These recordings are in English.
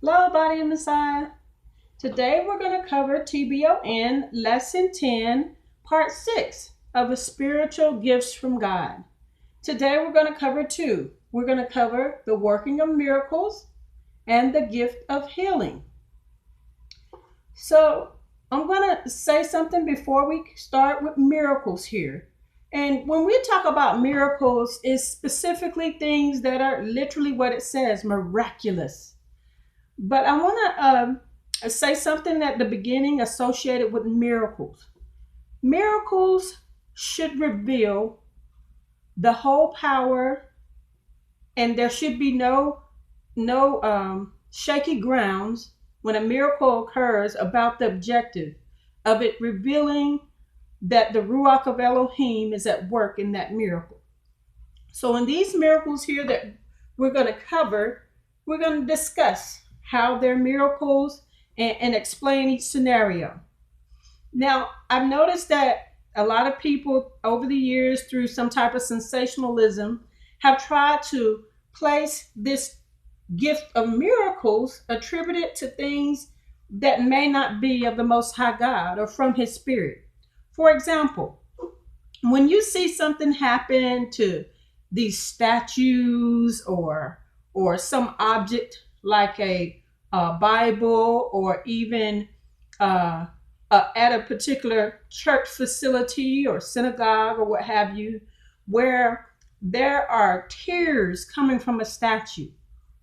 Hello, Body and Messiah. Today we're going to cover TBON Lesson 10, Part 6 of the Spiritual Gifts from God. Today we're going to cover two. We're going to cover the working of miracles and the gift of healing. So I'm going to say something before we start with miracles here. And when we talk about miracles, it's specifically things that are literally what it says, miraculous. But I want to say something at the beginning associated with miracles. Miracles should reveal the whole power, and there should be no shaky grounds when a miracle occurs about the objective of it revealing that the Ruach of Elohim is at work in that miracle. So in these miracles here that we're going to cover, we're going to discuss how they're miracles and explain each scenario. Now, I've noticed that a lot of people over the years, through some type of sensationalism, have tried to place this gift of miracles attributed to things that may not be of the Most High God or from His Spirit. For example, when you see something happen to these statues or some object like a Bible, or even at a particular church facility or synagogue or what have you, where there are tears coming from a statue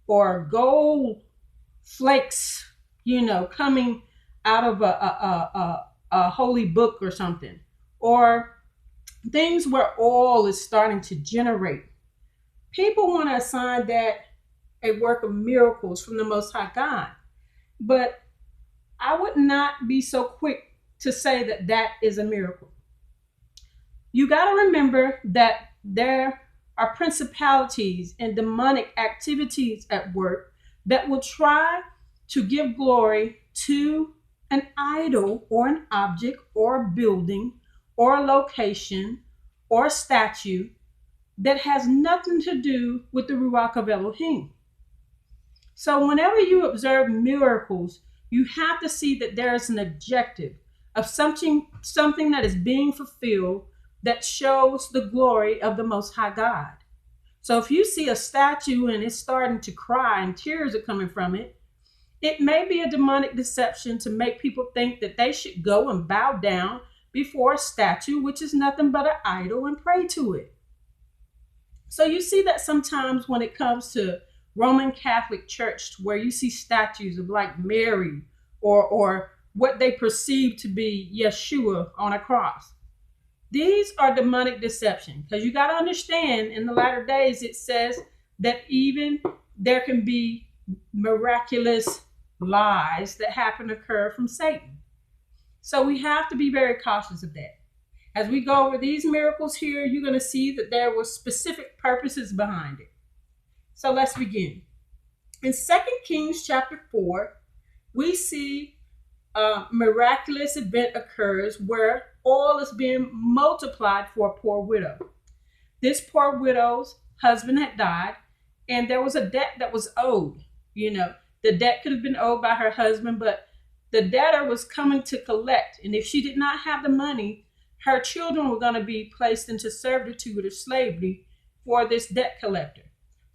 or gold flakes, coming out of a holy book or something, or things where oil is starting to generate. People want to assign that a work of miracles from the Most High God. But I would not be so quick to say that that is a miracle. You got to remember that there are principalities and demonic activities at work that will try to give glory to an idol or an object or a building or a location or a statue that has nothing to do with the Ruach of Elohim. So whenever you observe miracles, you have to see that there is an objective of something that is being fulfilled that shows the glory of the Most High God. So if you see a statue and it's starting to cry and tears are coming from it, it may be a demonic deception to make people think that they should go and bow down before a statue, which is nothing but an idol, and pray to it. So you see that sometimes when it comes to Roman Catholic Church, where you see statues of like Mary or what they perceive to be Yeshua on a cross. These are demonic deception, because you got to understand in the latter days it says that even there can be miraculous lies that occur from Satan. So we have to be very cautious of that. As we go over these miracles here, you're going to see that there were specific purposes behind it. So let's begin. In 2 Kings chapter 4, we see a miraculous event occurs where oil is being multiplied for a poor widow. This poor widow's husband had died, and there was a debt that was owed. The debt could have been owed by her husband, but the debtor was coming to collect. And if she did not have the money, her children were going to be placed into servitude or slavery for this debt collector.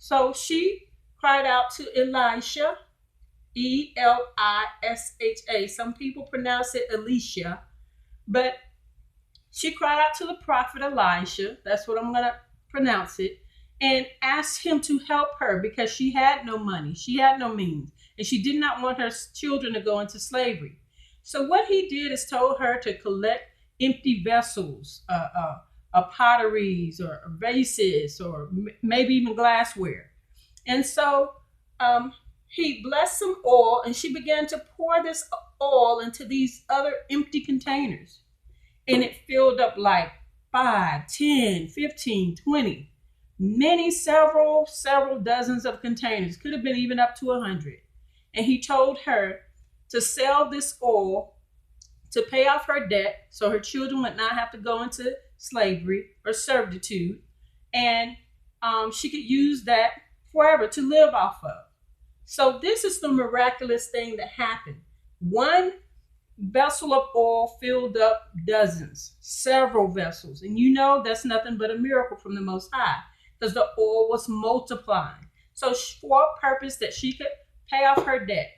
So she cried out to Elisha, Elisha. Some people pronounce it Elisha, but she cried out to the prophet Elisha. That's what I'm going to pronounce it. And asked him to help her because she had no money. She had no means. And she did not want her children to go into slavery. So what he did is told her to collect empty vessels, potteries or vases, or maybe even glassware. And so he blessed some oil, and she began to pour this oil into these other empty containers. And it filled up like 5, 10, 15, 20, several dozens of containers. Could have been even up to 100. And he told her to sell this oil to pay off her debt so her children would not have to go into slavery or servitude. And she could use that forever to live off of. So this is the miraculous thing that happened. One vessel of oil filled up dozens, several vessels. And you know that's nothing but a miracle from the Most High, because the oil was multiplying. So for a purpose that she could pay off her debt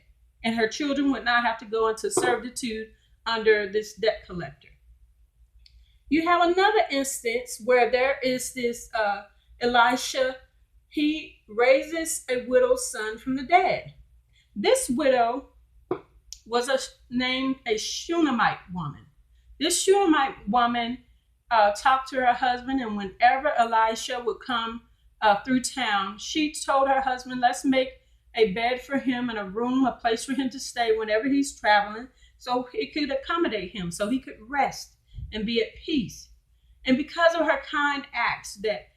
and her children would not have to go into servitude under this debt collector. You have another instance where there is this Elisha. He raises a widow's son from the dead. This widow was named a Shunammite woman. This Shunammite woman talked to her husband, and whenever Elisha would come through town, she told her husband, let's make a bed for him and a room, a place for him to stay whenever he's traveling, so it could accommodate him, so he could rest and be at peace. And because of her kind acts, that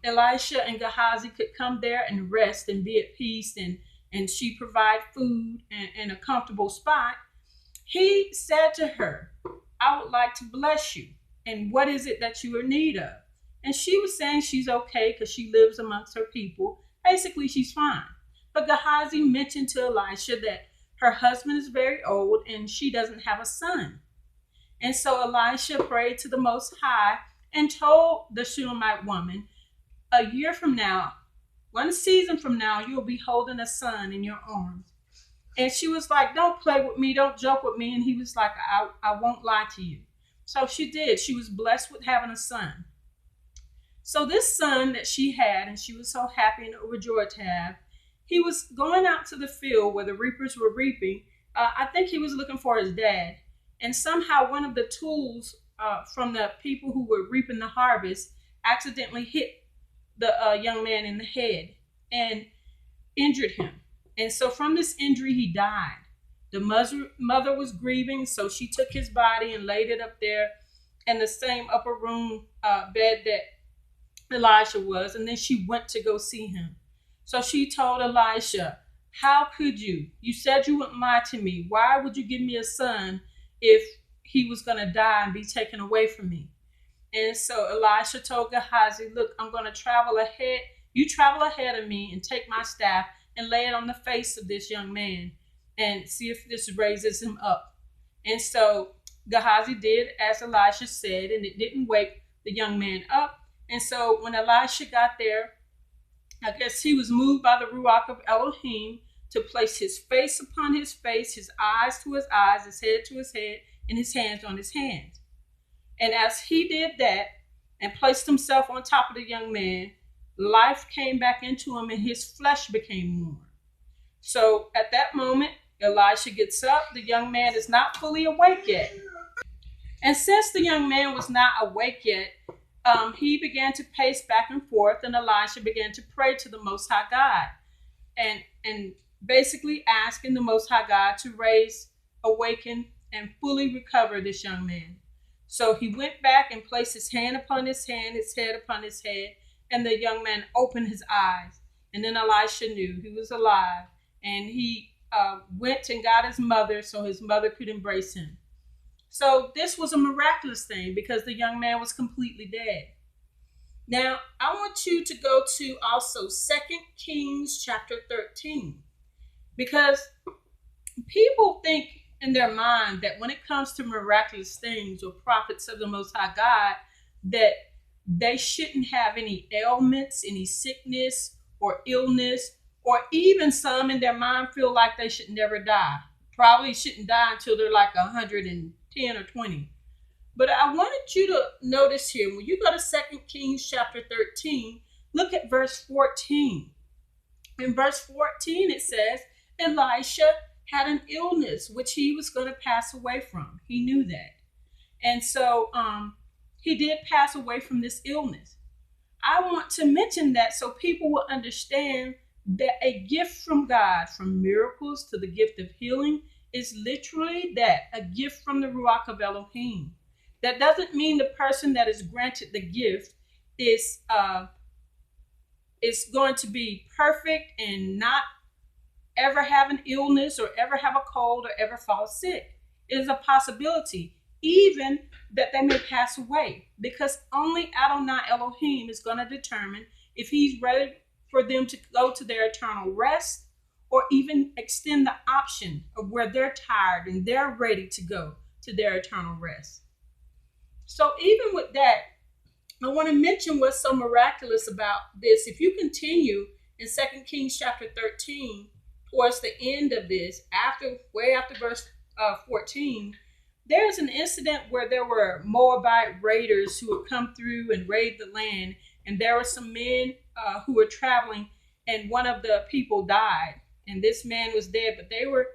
Elisha and Gehazi could come there and rest and be at peace, and she provide food and a comfortable spot, he said to her, I would like to bless you. And what is it that you are in need of? And she was saying she's okay because she lives amongst her people. Basically, she's fine. But Gehazi mentioned to Elisha that her husband is very old and she doesn't have a son. And so Elisha prayed to the Most High and told the Shunammite woman, a year from now, one season from now, you'll be holding a son in your arms. And she was like, don't play with me, don't joke with me. And he was like, I won't lie to you. So she did. She was blessed with having a son. So this son that she had, and she was so happy and overjoyed to have, he was going out to the field where the reapers were reaping. I think he was looking for his dad. And somehow one of the tools from the people who were reaping the harvest accidentally hit the young man in the head and injured him. And so from this injury, he died. The mother was grieving, so she took his body and laid it up there in the same upper room bed that Elisha was. And then she went to go see him. So she told Elisha, how could you? You said you wouldn't lie to me. Why would you give me a son if he was going to die and be taken away from me? And so Elisha told Gehazi, look, I'm going to travel ahead. You travel ahead of me and take my staff and lay it on the face of this young man and see if this raises him up. And so Gehazi did as Elisha said, and it didn't wake the young man up. And so when Elisha got there, I guess he was moved by the Ruach of Elohim to place his face upon his face, his eyes to his eyes, his head to his head, and his hands on his hands. And as he did that and placed himself on top of the young man, life came back into him and his flesh became warm. So at that moment, Elisha gets up. The young man is not fully awake yet. And since the young man was not awake yet, he began to pace back and forth, and Elisha began to pray to the Most High God and basically asking the Most High God to raise, awaken, and fully recover this young man. So he went back and placed his hand upon his hand, his head upon his head, and the young man opened his eyes. And then Elisha knew he was alive, and he went and got his mother so his mother could embrace him. So this was a miraculous thing because the young man was completely dead. Now, I want you to go to also 2 Kings chapter 13, because people think in their mind that when it comes to miraculous things or prophets of the Most High God, that they shouldn't have any ailments, any sickness or illness, or even some in their mind feel like they should never die. Probably shouldn't die until they're like 110 or 20. But I wanted you to notice here, when you go to 2 Kings chapter 13, look at verse 14. In verse 14, it says, Elisha had an illness which he was going to pass away from. He knew that. And so he did pass away from this illness. I want to mention that so people will understand that a gift from God, from miracles to the gift of healing, is literally that, a gift from the Ruach of Elohim. That doesn't mean the person that is granted the gift is going to be perfect and not ever have an illness or ever have a cold or ever fall sick. It is a possibility, even that they may pass away, because only Adonai Elohim is going to determine if he's ready for them to go to their eternal rest or even extend the option of where they're tired and they're ready to go to their eternal rest. So even with that, I want to mention what's so miraculous about this. If you continue in 2 Kings chapter 13, towards the end of this, way after verse 14, there's an incident where there were Moabite raiders who had come through and raided the land, and there were some men who were traveling, and one of the people died, and this man was dead, but they were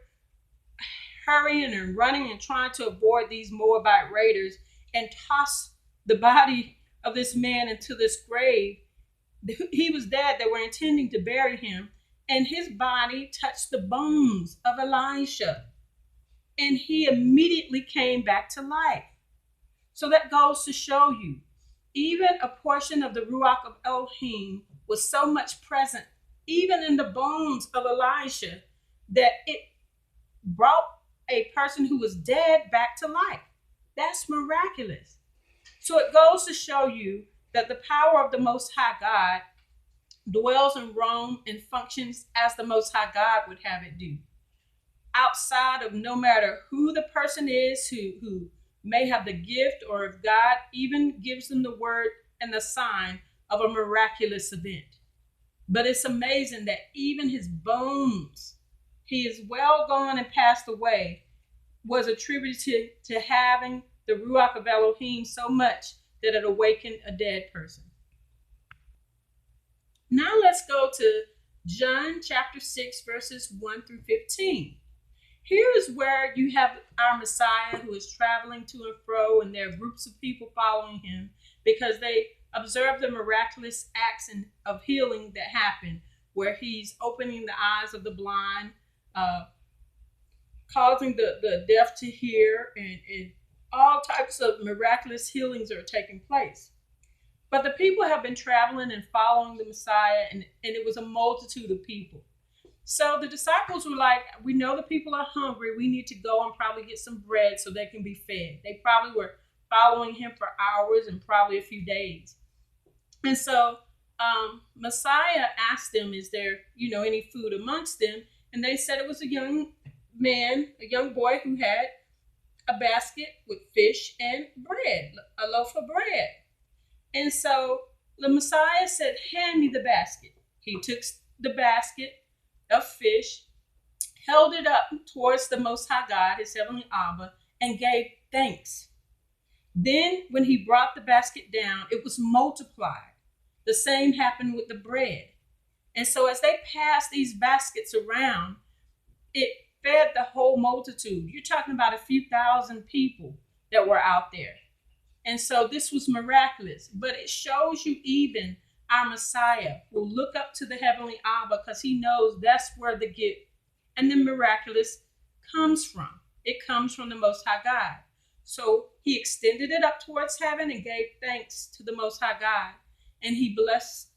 hurrying and running and trying to avoid these Moabite raiders and toss the body of this man into this grave. He was dead. They were intending to bury him, and his body touched the bones of Elisha, and he immediately came back to life. So that goes to show you, even a portion of the Ruach of Elohim was so much present, even in the bones of Elisha, that it brought a person who was dead back to life. That's miraculous. So it goes to show you that the power of the Most High God dwells in Rome and functions as the Most High God would have it do. Outside of no matter who the person is who may have the gift, or if God even gives them the word and the sign of a miraculous event. But it's amazing that even his bones, he is well gone and passed away, was attributed to having the Ruach of Elohim so much that it awakened a dead person. Now let's go to John chapter 6, verses 1 through 15. Here is where you have our Messiah who is traveling to and fro, and there are groups of people following him because they observe the miraculous acts of healing that happen, where he's opening the eyes of the blind, causing the deaf to hear, and all types of miraculous healings are taking place. But the people have been traveling and following the Messiah, and it was a multitude of people. So the disciples were like, we know the people are hungry. We need to go and probably get some bread so they can be fed. They probably were following him for hours and probably a few days. And so Messiah asked them, is there, any food amongst them? And they said it was a young man, a young boy who had a basket with fish and bread, a loaf of bread. And so the Messiah said, hand me the basket. He took the basket of fish, held it up towards the Most High God, his heavenly Abba, and gave thanks. Then when he brought the basket down, it was multiplied. The same happened with the bread. And so as they passed these baskets around, it fed the whole multitude. You're talking about a few thousand people that were out there. And so this was miraculous, but it shows you even our Messiah will look up to the heavenly Abba because he knows that's where the gift and the miraculous comes from. It comes from the Most High God. So he extended it up towards heaven and gave thanks to the Most High God. And he blessed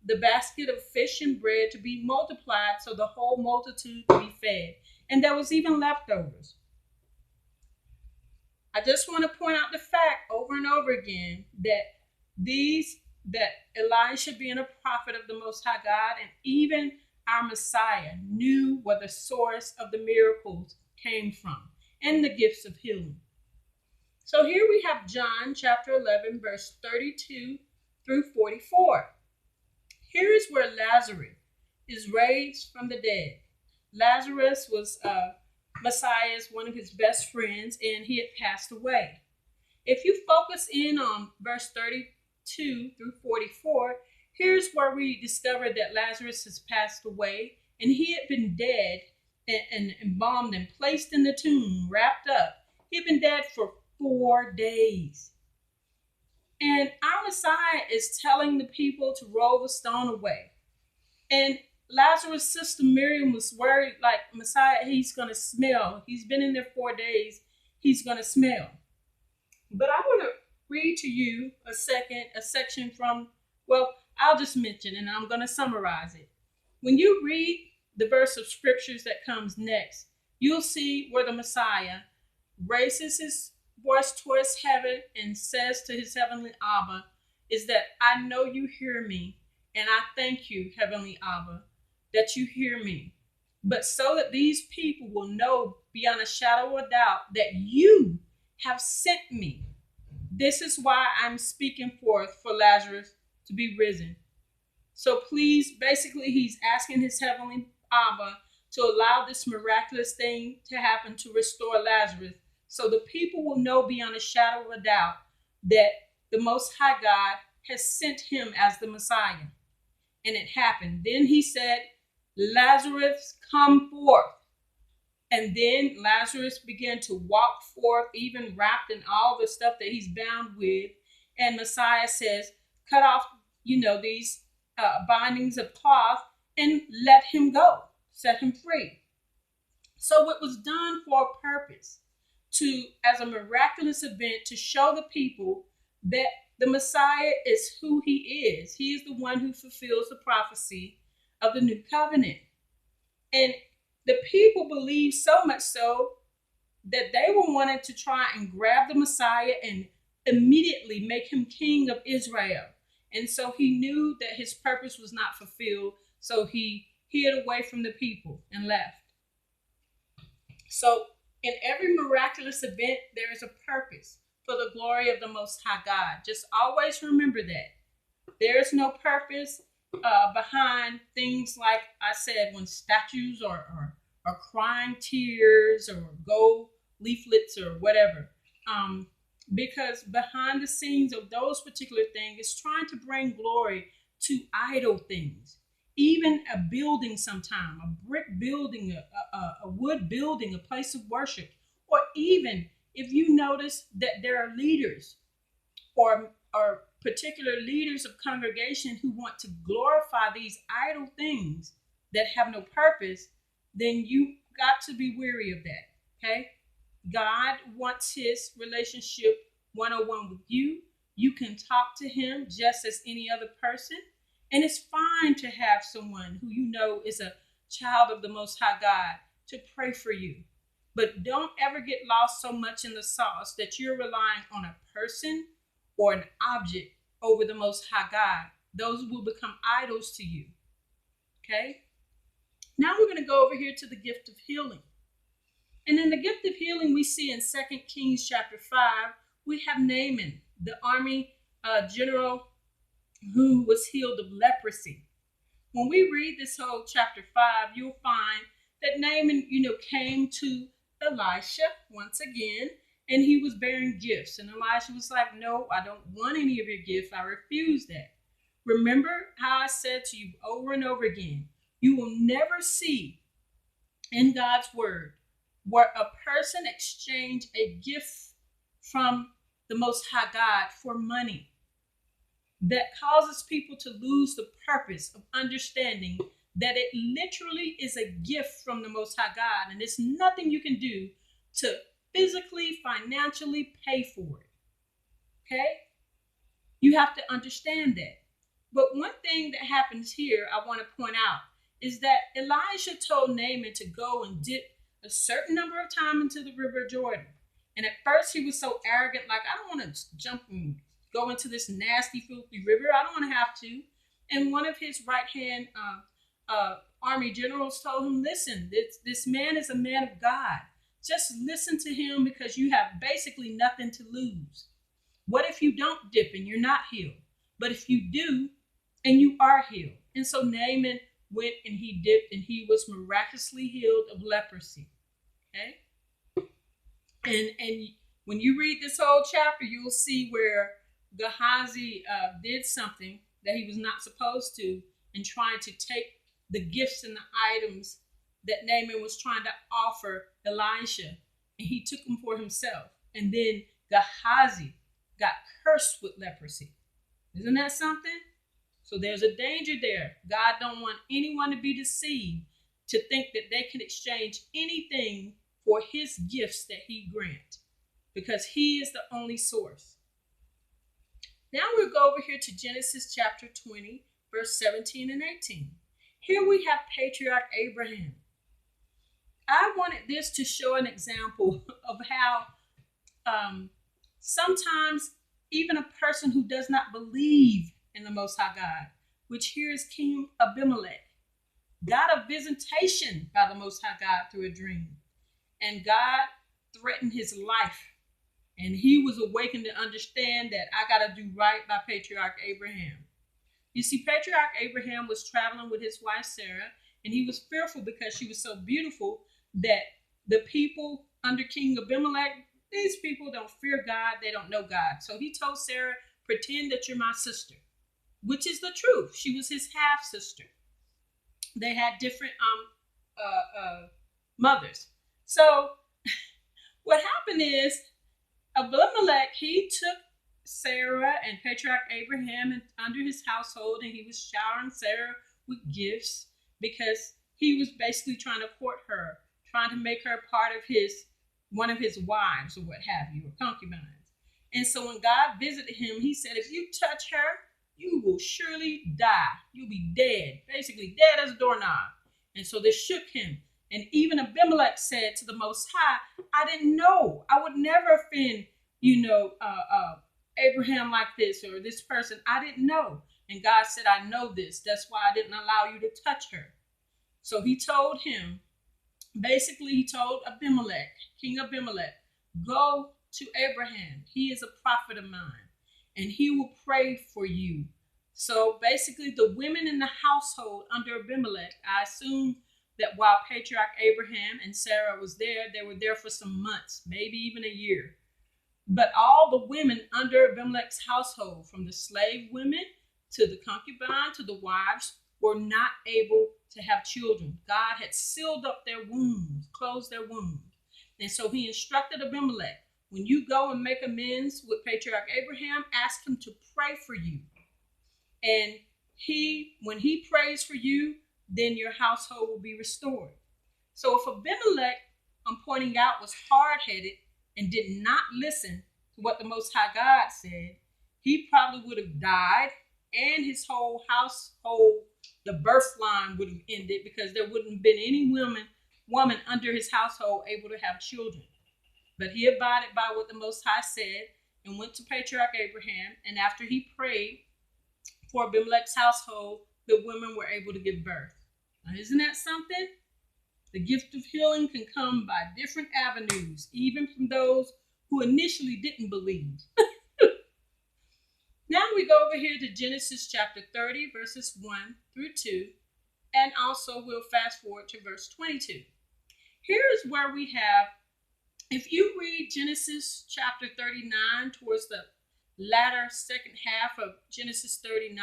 the basket of fish and bread to be multiplied so the whole multitude to be fed. And there was even leftovers. I just want to point out the fact over and over again that Elisha, being a prophet of the Most High God, and even our Messiah knew where the source of the miracles came from and the gifts of healing. So here we have John chapter 11, verse 32 through 44. Here is where Lazarus is raised from the dead. Lazarus was Messiah's one of his best friends, and he had passed away. If you focus in on verse 32 through 44, here's where we discover that Lazarus has passed away, and he had been dead and embalmed and placed in the tomb, wrapped up. He had been dead for 4 days. And our Messiah is telling the people to roll the stone away. And Lazarus' sister Miriam was worried, like, Messiah, he's going to smell. He's been in there 4 days. He's going to smell. But I want to read to you a section from, I'll just mention and I'm going to summarize it. When you read the verse of scriptures that comes next, you'll see where the Messiah raises his voice towards heaven and says to his heavenly Abba, is that I know you hear me, and I thank you, heavenly Abba, that you hear me. but so that these people will know beyond a shadow of a doubt that you have sent me. This is why I'm speaking forth for Lazarus to be risen. So please, basically, he's asking his heavenly Abba to allow this miraculous thing to happen to restore Lazarus, so the people will know beyond a shadow of a doubt that the Most High God has sent him as the Messiah. And it happened. Then he said, Lazarus, come forth. And then Lazarus began to walk forth, even wrapped in all the stuff that he's bound with. And Messiah says, cut off, these bindings of cloth and let him go, set him free. So it was done for a purpose, as a miraculous event, to show the people that the Messiah is who he is. He is the one who fulfills the prophecy of the new covenant. And the people believed so much so that they were wanting to try and grab the Messiah and immediately make him king of Israel. And so he knew that his purpose was not fulfilled. So he hid away from the people and left. So in every miraculous event, there is a purpose for the glory of the Most High God. Just always remember that. There is no purpose behind things like I said, when statues are crying tears or gold leaflets or whatever. Because behind the scenes of those particular things is trying to bring glory to idle things. Even a building sometime, a brick building, a wood building, a place of worship, or even if you notice that there are leaders or particular leaders of congregation who want to glorify these idle things that have no purpose, then you got to be weary of that. Okay? God wants his relationship one-on-one with you. You can talk to him just as any other person. And it's fine to have someone who you know is a child of the Most High God to pray for you. But don't ever get lost so much in the sauce that you're relying on a person or an object over the Most High God. Those will become idols to you. Okay? Now we're going to go over here to the gift of healing. And in the gift of healing, we see in 2 Kings chapter 5, we have Naaman, the army general who was healed of leprosy. When we read this whole chapter 5, you'll find that Naaman, came to Elisha once again, and he was bearing gifts. And Elisha was like, no, I don't want any of your gifts. I refuse that. Remember how I said to you over and over again, you will never see in God's word where a person exchange a gift from the Most High God for money that causes people to lose the purpose of understanding that it literally is a gift from the Most High God, and it's nothing you can do to physically, financially pay for it. Okay? You have to understand that. But one thing that happens here, I want to point out, is that Elijah told Naaman to go and dip a certain number of times into the river Jordan. And at first he was so arrogant, like, I don't want to jump and go into this nasty, filthy river. I don't want to have to. And one of his right-hand army generals told him, listen, this man is a man of God. Just listen to him because you have basically nothing to lose. What if you don't dip and you're not healed? But if you do and you are healed. And so Naaman went and he dipped and he was miraculously healed of leprosy. Okay? And when you read this whole chapter, you'll see where Gehazi did something that he was not supposed to in trying to take the gifts and the items that Naaman was trying to offer Elisha, and he took them for himself. And then Gehazi got cursed with leprosy. Isn't that something? So there's a danger there. God don't want anyone to be deceived to think that they can exchange anything for his gifts that he grants, because he is the only source. Now we'll go over here to Genesis chapter 20, verse 17 and 18. Here we have patriarch Abraham. I wanted this to show an example of how sometimes even a person who does not believe in the Most High God, which here is King Abimelech, got a visitation by the Most High God through a dream. And God threatened his life. And he was awakened to understand that I got to do right by Patriarch Abraham. You see, Patriarch Abraham was traveling with his wife Sarah, and he was fearful because she was so beautiful that the people under King Abimelech, these people don't fear God, they don't know God. So he told Sarah, pretend that you're my sister, which is the truth. She was his half sister. They had different mothers. So what happened is Abimelech, he took Sarah and Patriarch Abraham under his household, and he was showering Sarah with gifts because he was basically trying to court her, trying to make her part of one of his wives or what have you, or concubines. And so when God visited him, he said, if you touch her, you will surely die. You'll be dead, basically dead as a doorknob. And so this shook him. And even Abimelech said to the Most High, I didn't know. I would never offend, Abraham like this or this person. I didn't know. And God said, I know this. That's why I didn't allow you to touch her. So he told him, basically he told Abimelech, King Abimelech, go to Abraham. He is a prophet of mine, and he will pray for you. So basically the women in the household under Abimelech, I assume that while Patriarch Abraham and Sarah was there, they were there for some months, maybe even a year. But all the women under Abimelech's household, from the slave women to the concubine to the wives, were not able to have children. God had sealed up their wombs, closed their wombs. And so he instructed Abimelech, when you go and make amends with Patriarch Abraham, ask him to pray for you. And when he prays for you, then your household will be restored. So if Abimelech, I'm pointing out, was hard-headed and did not listen to what the Most High God said, he probably would have died, and his whole household, the birth line would have ended, because there wouldn't have been any woman under his household able to have children. But he abided by what the Most High said and went to Patriarch Abraham, and after he prayed for Abimelech's household, the women were able to give birth. Now, isn't that something? The gift of healing can come by different avenues, even from those who initially didn't believe. Now we go over here to Genesis chapter 30, verses 1 through 2, and also we'll fast forward to verse 22. Here is where we have, if you read Genesis chapter 39 towards the latter second half of Genesis 39,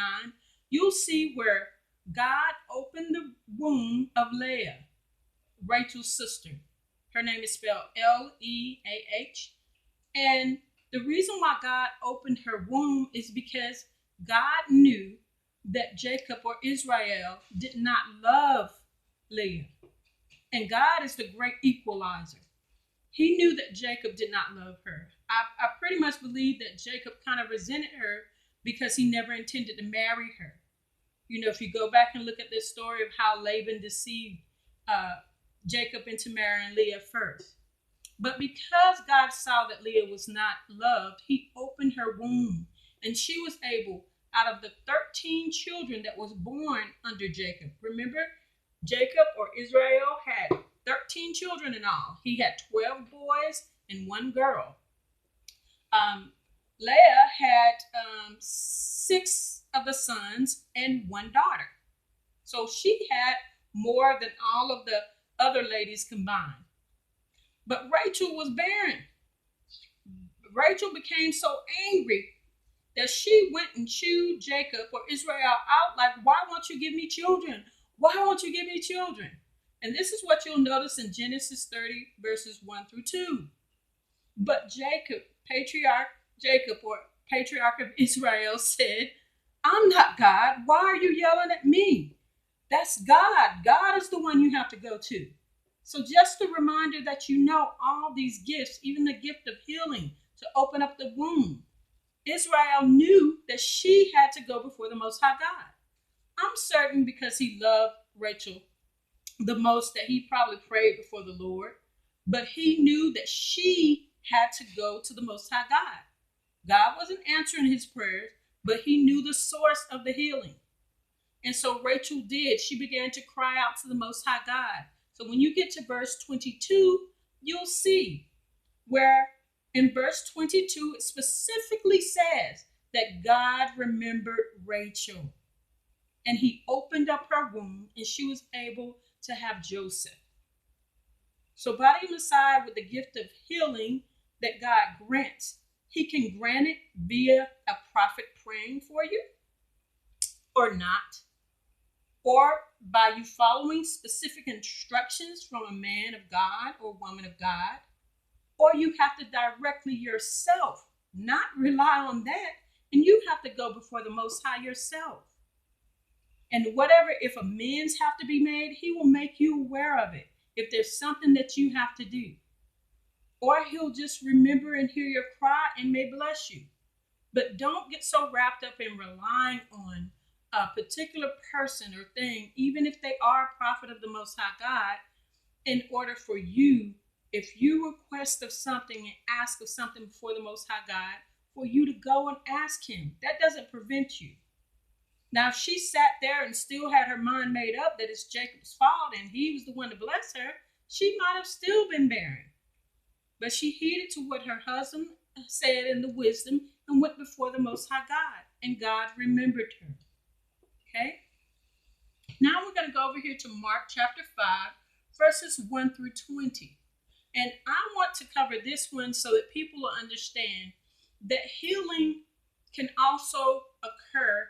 you'll see where God opened the womb of Leah, Rachel's sister. Her name is spelled Leah. And the reason why God opened her womb is because God knew that Jacob or Israel did not love Leah. And God is the great equalizer. He knew that Jacob did not love her. I pretty much believe that Jacob kind of resented her because he never intended to marry her. If you go back and look at this story of how Laban deceived Jacob into marrying Leah first. But because God saw that Leah was not loved, he opened her womb, and she was able, out of the 13 children that was born under Jacob. Remember, Jacob or Israel had 13 children in all. He had 12 boys and 1 girl. Leah had 6 of the sons and 1 daughter. So she had more than all of the other ladies combined. But Rachel was barren. Rachel became so angry that she went and chewed Jacob or Israel out like, why won't you give me children? Why won't you give me children? And this is what you'll notice in Genesis 30, verses 1 through 2. But Jacob, patriarch of Israel, said, I'm not God. Why are you yelling at me? That's God. God is the one you have to go to. So just a reminder that all these gifts, even the gift of healing to open up the womb. Israel knew that she had to go before the Most High God. I'm certain because he loved Rachel the most that he probably prayed before the Lord, but he knew that she had to go to the Most High God. God wasn't answering his prayers, but he knew the source of the healing. And so Rachel did. She began to cry out to the Most High God. So when you get to verse 22, you'll see where in verse 22 it specifically says that God remembered Rachel and he opened up her womb and she was able to have Joseph. So Body Messiah, with the gift of healing that God grants, he can grant it via a prophet praying for you or not, or by you following specific instructions from a man of God or woman of God, or you have to directly yourself, not rely on that, and you have to go before the Most High yourself. And whatever, if amends have to be made, he will make you aware of it. If there's something that you have to do, or he'll just remember and hear your cry and may bless you. But don't get so wrapped up in relying on a particular person or thing, even if they are a prophet of the Most High God, in order for you, if you request of something and ask of something before the Most High God, for you to go and ask him. That doesn't prevent you. Now, if she sat there and still had her mind made up that it's Jacob's fault and he was the one to bless her, she might have still been barren. But she heeded to what her husband said in the wisdom and went before the Most High God, and God remembered her. Okay? Now we're going to go over here to Mark chapter 5, verses 1 through 20. And I want to cover this one so that people will understand that healing can also occur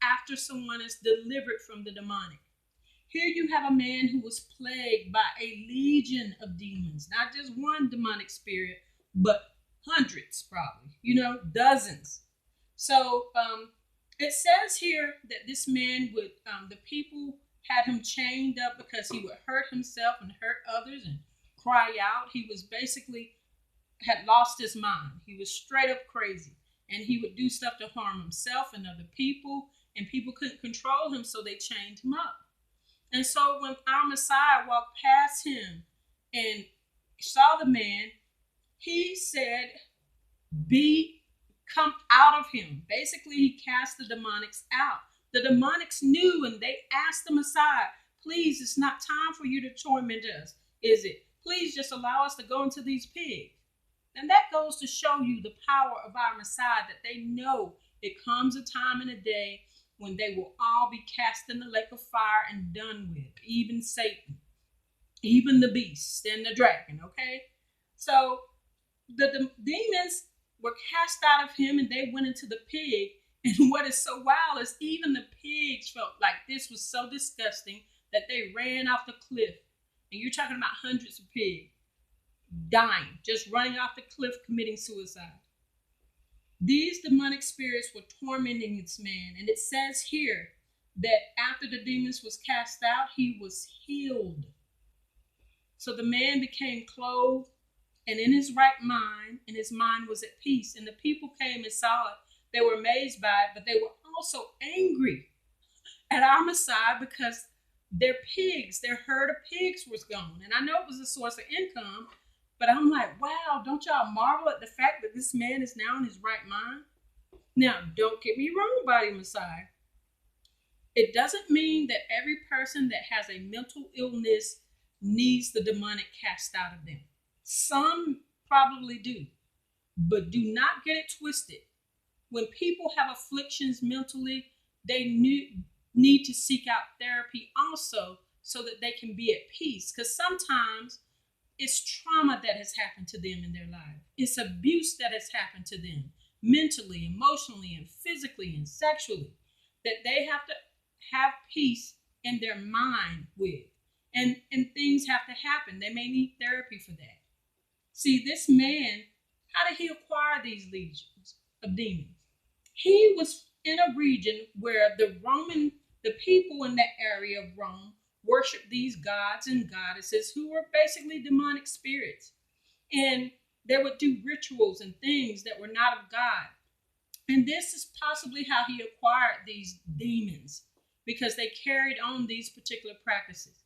after someone is delivered from the demonic. Here you have a man who was plagued by a legion of demons, not just one demonic spirit, but hundreds, probably, dozens. So it says here that this man would, the people had him chained up because he would hurt himself and hurt others and cry out. He was basically had lost his mind. He was straight up crazy, and he would do stuff to harm himself and other people, and people couldn't control him, so they chained him up. And so when our Messiah walked past him and saw the man, he said, come out of him. Basically, he cast the demonics out. The demonics knew, and they asked the Messiah, please, it's not time for you to torment us, is it? Please just allow us to go into these pigs. And that goes to show you the power of our Messiah, that they know it comes a time and a day when they will all be cast in the lake of fire and done with, even Satan, even the beast and the dragon, okay? So the demons were cast out of him and they went into the pig. And what is so wild is even the pigs felt like this was so disgusting that they ran off the cliff. And you're talking about hundreds of pigs dying, just running off the cliff, committing suicide. These demonic spirits were tormenting this man. And it says here that after the demons was cast out, he was healed. So the man became clothed and in his right mind, and his mind was at peace. And the people came and saw it. They were amazed by it, but they were also angry at our Messiah because their herd of pigs was gone. And I know it was a source of income, but I'm like, wow, don't y'all marvel at the fact that this man is now in his right mind? Now, don't get me wrong, Body Messiah. It doesn't mean that every person that has a mental illness needs the demonic cast out of them. Some probably do, but do not get it twisted. When people have afflictions mentally, they need to seek out therapy also so that they can be at peace. Because sometimes it's trauma that has happened to them in their life. It's abuse that has happened to them mentally, emotionally, and physically, and sexually, that they have to have peace in their mind with. And things have to happen. They may need therapy for that. See, this man, how did he acquire these legions of demons? He was in a region where the people in that area of Rome worshiped these gods and goddesses who were basically demonic spirits. And they would do rituals and things that were not of God. And this is possibly how he acquired these demons, because they carried on these particular practices.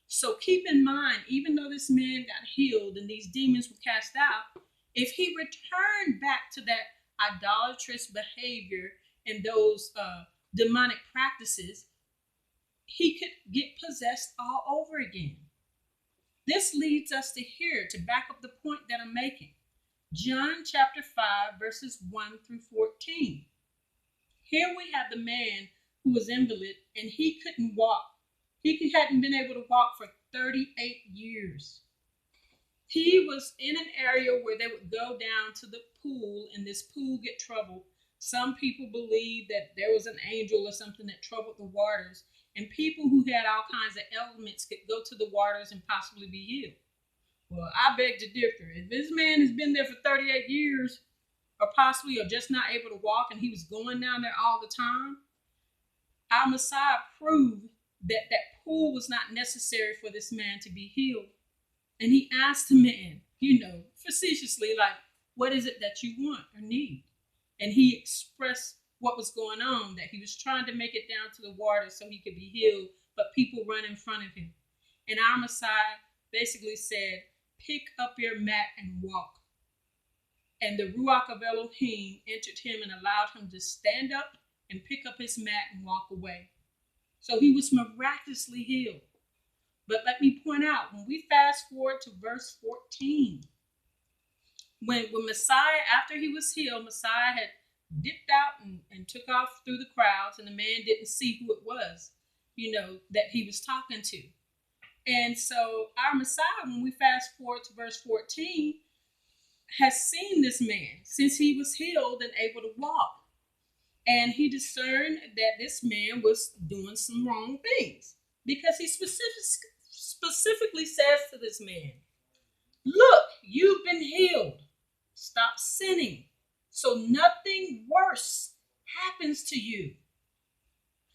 So keep in mind, even though this man got healed and these demons were cast out, if he returned back to that idolatrous behavior and those demonic practices, he could get possessed all over again. This leads us to here to back up the point that I'm making. John chapter 5, verses 1 through 14. Here we have the man who was invalid and he couldn't walk. He hadn't been able to walk for 38 years. He was in an area where they would go down to the pool and this pool get troubled. Some people believe that there was an angel or something that troubled the waters, and people who had all kinds of ailments could go to the waters and possibly be healed. Well, I beg to differ. If this man has been there for 38 years, or possibly or just not able to walk, and he was going down there all the time, our Messiah proved that that pool was not necessary for this man to be healed. And he asked the man, facetiously, like, what is it that you want or need? And he expressed what was going on, that he was trying to make it down to the water so he could be healed, but people run in front of him. And our Messiah basically said, pick up your mat and walk. And the Ruach of Elohim entered him and allowed him to stand up and pick up his mat and walk away. So he was miraculously healed. But let me point out, when we fast forward to verse 14, when Messiah, after he was healed, Messiah had dipped out and took off through the crowds, and the man didn't see who it was, that he was talking to. And so our Messiah, when we fast forward to verse 14, has seen this man since he was healed and able to walk. And he discerned that this man was doing some wrong things, because he specifically says to this man, look, you've been healed. Stop sinning so nothing worse happens to you.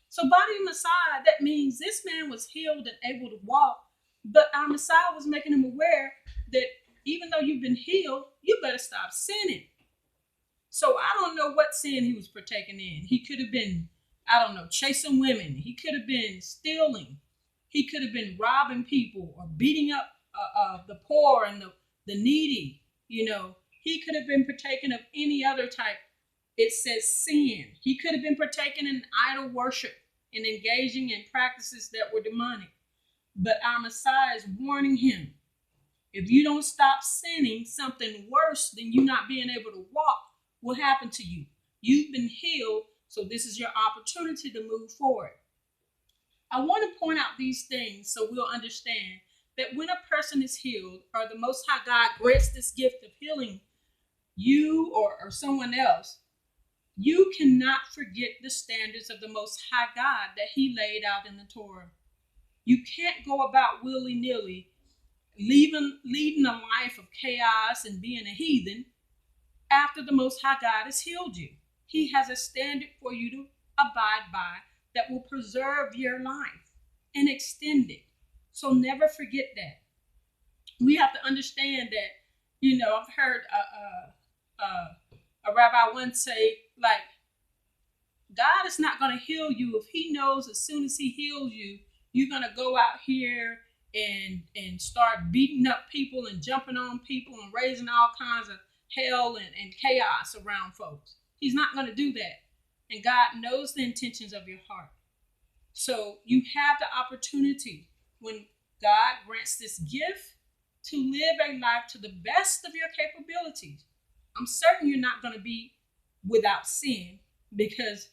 So by the Messiah, that means this man was healed and able to walk, but our Messiah was making him aware that even though you've been healed, you better stop sinning. So I don't know what sin he was partaking in. He could have been, chasing women. He could have been stealing. He could have been robbing people or beating up the poor and the needy. He could have been partaking of any other type. It says sin. He could have been partaking in idol worship and engaging in practices that were demonic. But our Messiah is warning him, if you don't stop sinning, something worse than you not being able to walk will happen to you. You've been healed, so this is your opportunity to move forward. I want to point out these things so we'll understand that when a person is healed, or the Most High God grants this gift of healing you or someone else, you cannot forget the standards of the Most High God that he laid out in the Torah. You can't go about willy-nilly leading a life of chaos and being a heathen after the Most High God has healed you. He has a standard for you to abide by that will preserve your life and extend it. So never forget that. We have to understand that, I've heard a rabbi once say, like, God is not going to heal you if he knows as soon as he heals you, you're going to go out here and start beating up people and jumping on people and raising all kinds of hell and chaos around folks. He's not going to do that. And God knows the intentions of your heart. So you have the opportunity, when God grants this gift, to live a life to the best of your capabilities. I'm certain you're not going to be without sin, because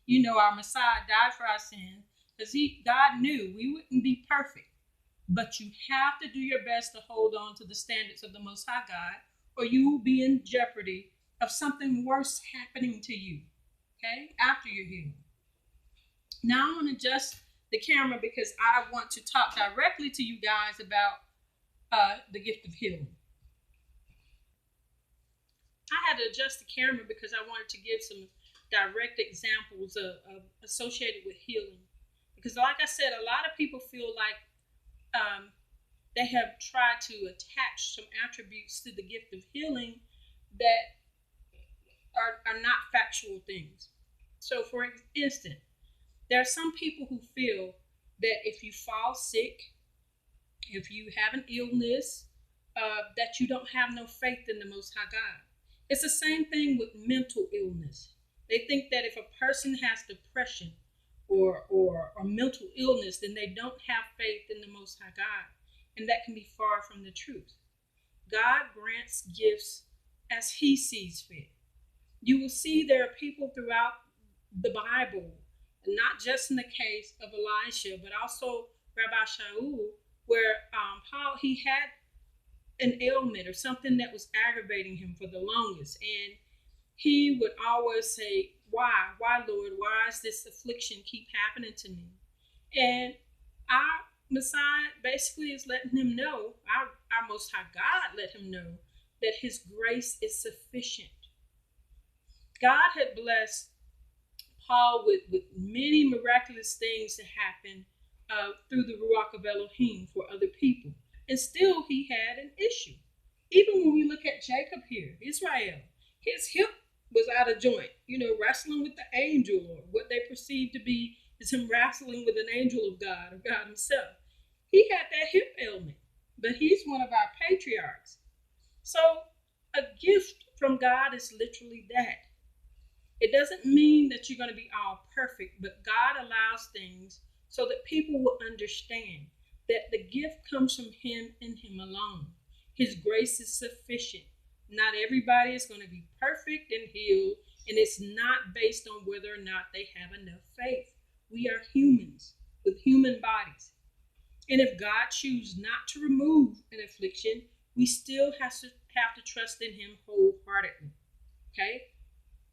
our Messiah died for our sins, because God knew we wouldn't be perfect. But you have to do your best to hold on to the standards of the Most High God, or you will be in jeopardy of something worse happening to you, okay, after you're healed. Now I want to adjust the camera because I want to talk directly to you guys about the gift of healing. I had to adjust the camera because I wanted to give some direct examples of associated with healing. Because like I said, a lot of people feel like they have tried to attach some attributes to the gift of healing that are not factual things. So for instance, there are some people who feel that if you fall sick, if you have an illness, that you don't have no faith in the Most High God. It's the same thing with mental illness. They think that if a person has depression or mental illness, then they don't have faith in the Most High God. And that can be far from the truth. God grants gifts as He sees fit. You will see there are people throughout the Bible, not just in the case of Elisha, but also Rabbi Shaul, where Paul, he had an ailment or something that was aggravating him for the longest. And he would always say, why, Lord, why does this affliction keep happening to me? And our Messiah basically is letting him know, our Most High God let him know that His grace is sufficient. God had blessed Paul with many miraculous things to happen through the Ruach of Elohim for other people. And still he had an issue. Even when we look at Jacob here, Israel, his hip was out of joint, wrestling with the angel, or what they perceived to be is him wrestling with an angel of God Himself. He had that hip ailment, but he's one of our patriarchs. So a gift from God is literally that. It doesn't mean that you're going to be all perfect, but God allows things so that people will understand that the gift comes from Him and Him alone. His grace is sufficient. Not everybody is going to be perfect and healed, and it's not based on whether or not they have enough faith. We are humans with human bodies. And if God chooses not to remove an affliction, we still have to trust in Him wholeheartedly. Okay?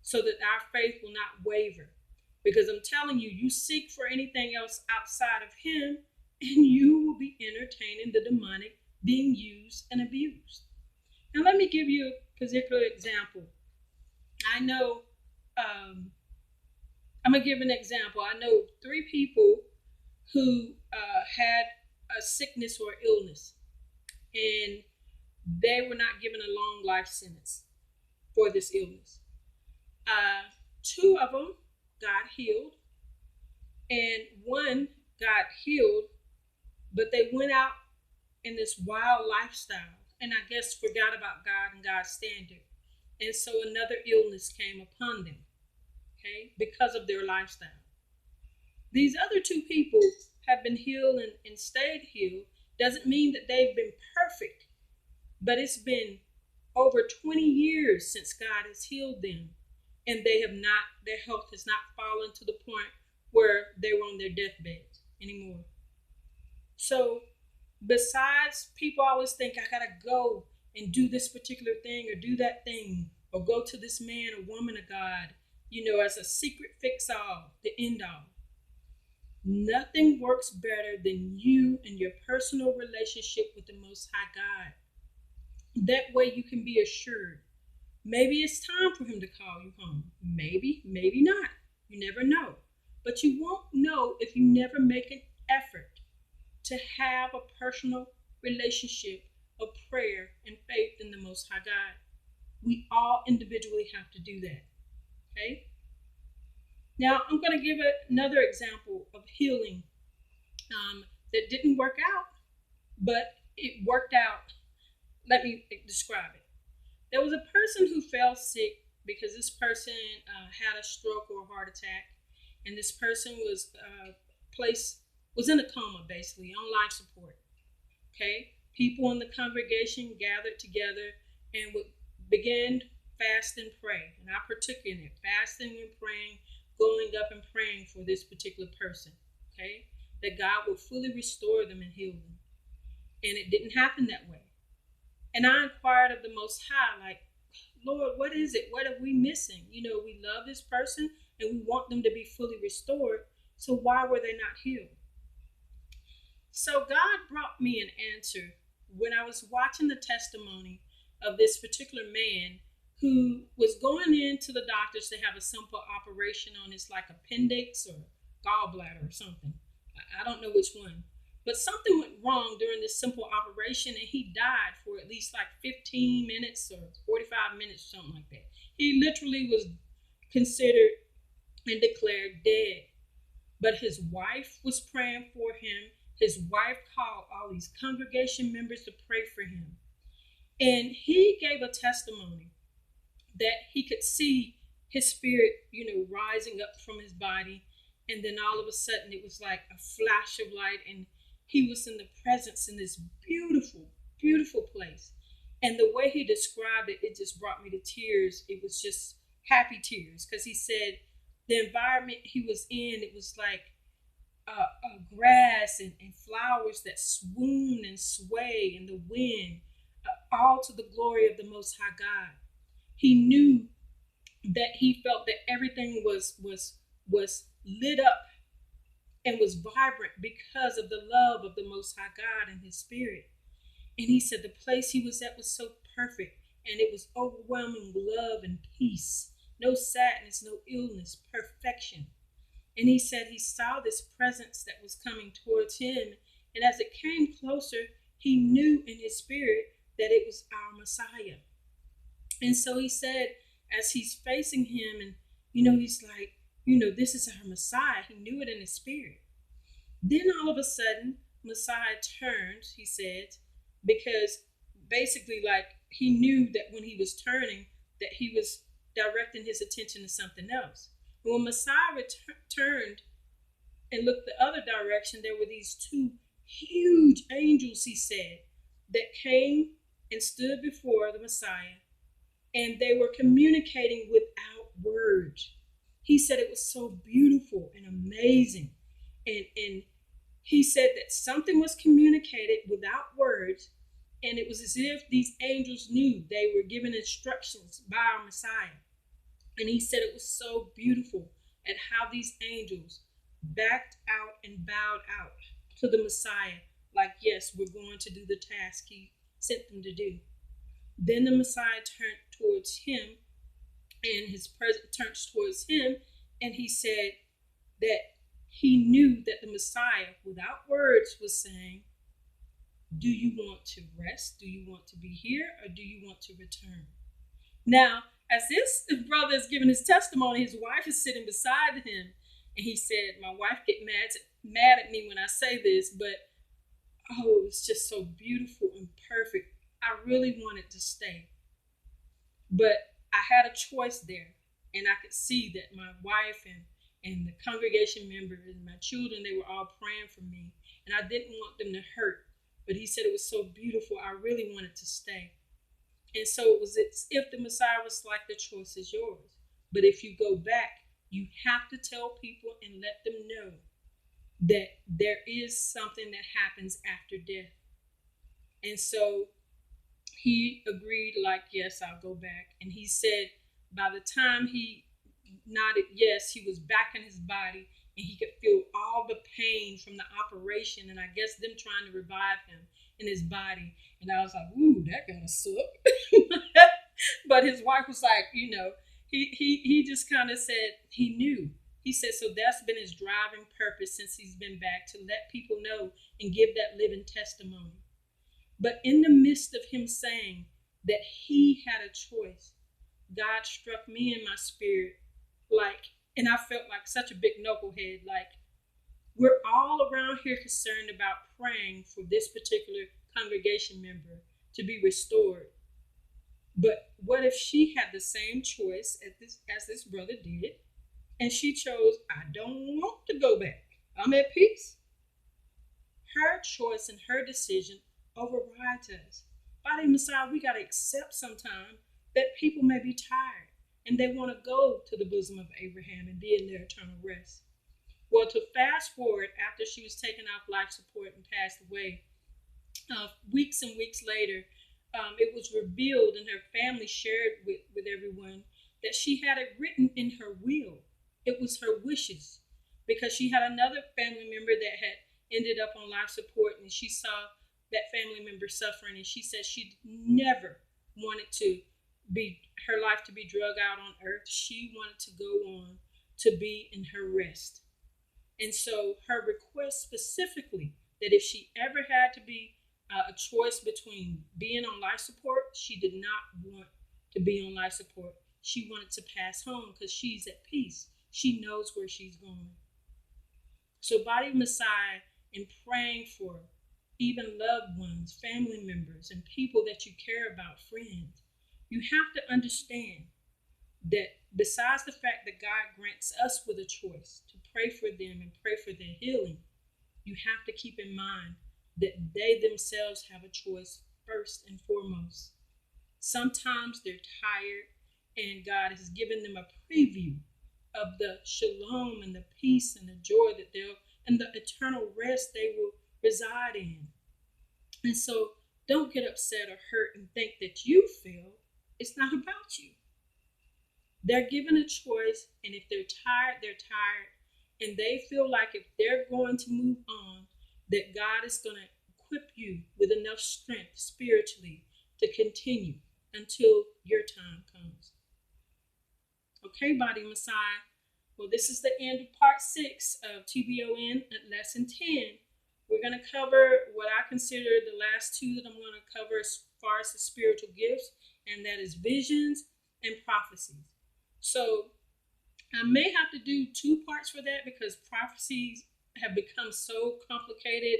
So that our faith will not waver. Because I'm telling you, you seek for anything else outside of Him, and you will be entertaining the demonic being used and abused. Now, let me give you a particular example. I know, I'm going to give an example. I know 3 people who had a sickness or illness, and they were not given a long life sentence for this illness. 2 of them got healed, and 1 got healed, but they went out in this wild lifestyle, and I guess forgot about God and God's standard. And so another illness came upon them, okay, because of their lifestyle. These other 2 people have been healed and stayed healed. Doesn't mean that they've been perfect, but it's been over 20 years since God has healed them. And their health has not fallen to the point where they were on their deathbed anymore. So besides, people always think, I gotta go and do this particular thing or do that thing, or go to this man or woman of God, as a secret fix-all, the end-all. Nothing works better than you and your personal relationship with the Most High God. That way you can be assured. Maybe it's time for Him to call you home. Maybe not. You never know. But you won't know if you never make an effort to have a personal relationship of prayer and faith in the Most High God. We all individually have to do that. Okay? Now, I'm going to give another example of healing that didn't work out, but it worked out. Let me describe it. There was a person who fell sick because this person had a stroke or a heart attack, and this person was in a coma, basically, on life support. Okay? People in the congregation gathered together and would begin fast and pray. And I partook in it, fasting and praying, going up and praying for this particular person. Okay? That God would fully restore them and heal them. And it didn't happen that way. And I inquired of the Most High, like, Lord, what is it? What are we missing? We love this person and we want them to be fully restored. So why were they not healed? So God brought me an answer when I was watching the testimony of this particular man who was going into the doctors to have a simple operation on his appendix or gallbladder or something. I don't know which one. But something went wrong during this simple operation, and he died for at least 15 minutes or 45 minutes, something like that. He literally was considered and declared dead. But his wife was praying for him. His wife called all these congregation members to pray for him. And he gave a testimony that he could see his spirit, rising up from his body. And then all of a sudden it was like a flash of light, and he was in the presence in this beautiful, beautiful place. And the way he described it, it just brought me to tears. It was just happy tears, because he said the environment he was in, it was like grass and flowers that swoon and sway in the wind, all to the glory of the Most High God. He knew that he felt that everything was lit up and was vibrant because of the love of the Most High God and His Spirit. And he said the place he was at was so perfect, and it was overwhelming love and peace, no sadness, no illness, perfection. And he said he saw this presence that was coming towards him, and as it came closer, he knew in his spirit that it was our Messiah. And so he said, as he's facing him, and he's like, this is our Messiah. He knew it in his spirit. Then all of a sudden, Messiah turns, he said, because basically, like, he knew that when he was turning, that he was directing his attention to something else. And when Messiah turned and looked the other direction, there were these two huge angels, he said, that came and stood before the Messiah, and they were communicating without words. He said it was so beautiful and amazing. And he said that something was communicated without words, and it was as if these angels knew they were given instructions by our Messiah. And he said it was so beautiful at how these angels backed out and bowed out to the Messiah, like, yes, we're going to do the task he sent them to do. Then the Messiah turned towards him, and his presence turns towards him, and he said that he knew that the Messiah, without words, was saying, do you want to rest? Do you want to be here? Or do you want to return? Now, as this brother is giving his testimony, his wife is sitting beside him, and he said, my wife get mad at me when I say this, but oh, it was just so beautiful and perfect. I really wanted to stay, but I had a choice there, and I could see that my wife and the congregation members and my children, they were all praying for me, and I didn't want them to hurt. But he said it was so beautiful, I really wanted to stay. And so it was as if the Messiah was like, the choice is yours. But if you go back, you have to tell people and let them know that there is something that happens after death. And so he agreed, like, yes, I'll go back. And he said by the time he nodded yes, he was back in his body, and he could feel all the pain from the operation, and I guess them trying to revive him in his body. And I was like, ooh, that kind of sucked. But his wife was like, he just kind of said he knew. He said, so that's been his driving purpose since he's been back, to let people know and give that living testimony. But in the midst of him saying that he had a choice, God struck me in my spirit, and I felt like such a big knucklehead. Like, we're all around here concerned about praying for this particular congregation member to be restored. But what if she had the same choice as this brother did, and she chose, I don't want to go back, I'm at peace? Her choice and her decision overrides us. By the Messiah, we got to accept sometimes that people may be tired, and they want to go to the bosom of Abraham and be in their eternal rest. Well, to fast forward, after she was taken off life support and passed away, weeks and weeks later, it was revealed, and her family shared with everyone, that she had it written in her will. It was her wishes, because she had another family member that had ended up on life support, and she saw that family member suffering, and she said she never wanted her life to be drug out on earth. She wanted to go on to be in her rest. And so her request specifically, that if she ever had to be a choice between being on life support, she did not want to be on life support. She wanted to pass home because she's at peace. She knows where she's going. So Body Messiah, in praying for even loved ones, family members, and people that you care about, friends, you have to understand that besides the fact that God grants us with a choice to pray for them and pray for their healing, you have to keep in mind that they themselves have a choice first and foremost. Sometimes they're tired, and God has given them a preview of the shalom and the peace and the joy that they'll and the eternal rest they will reside in. And so don't get upset or hurt and think that you failed. It's not about you. They're given a choice, and if they're tired, they're tired. And they feel like if they're going to move on, that God is going to equip you with enough strength spiritually to continue until your time comes. Okay, Body Messiah. Well, this is the end of part 6 of TBON Lesson 10. We're going to cover what I consider the last two that I'm going to cover as far as the spiritual gifts, and that is visions and prophecies. So I may have to do 2 parts for that because prophecies have become so complicated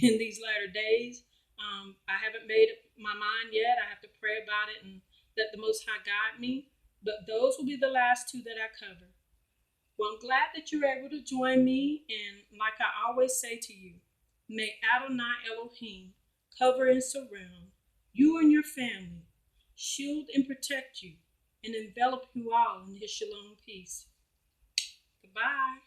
in these latter days. I haven't made up my mind yet. I have to pray about it and let the Most High guide me. But those will be the last 2 that I cover. Well, I'm glad that you're able to join me. And like I always say to you, may Adonai Elohim cover and surround you and your family, shield and protect you, and envelop you all in his shalom peace. Goodbye.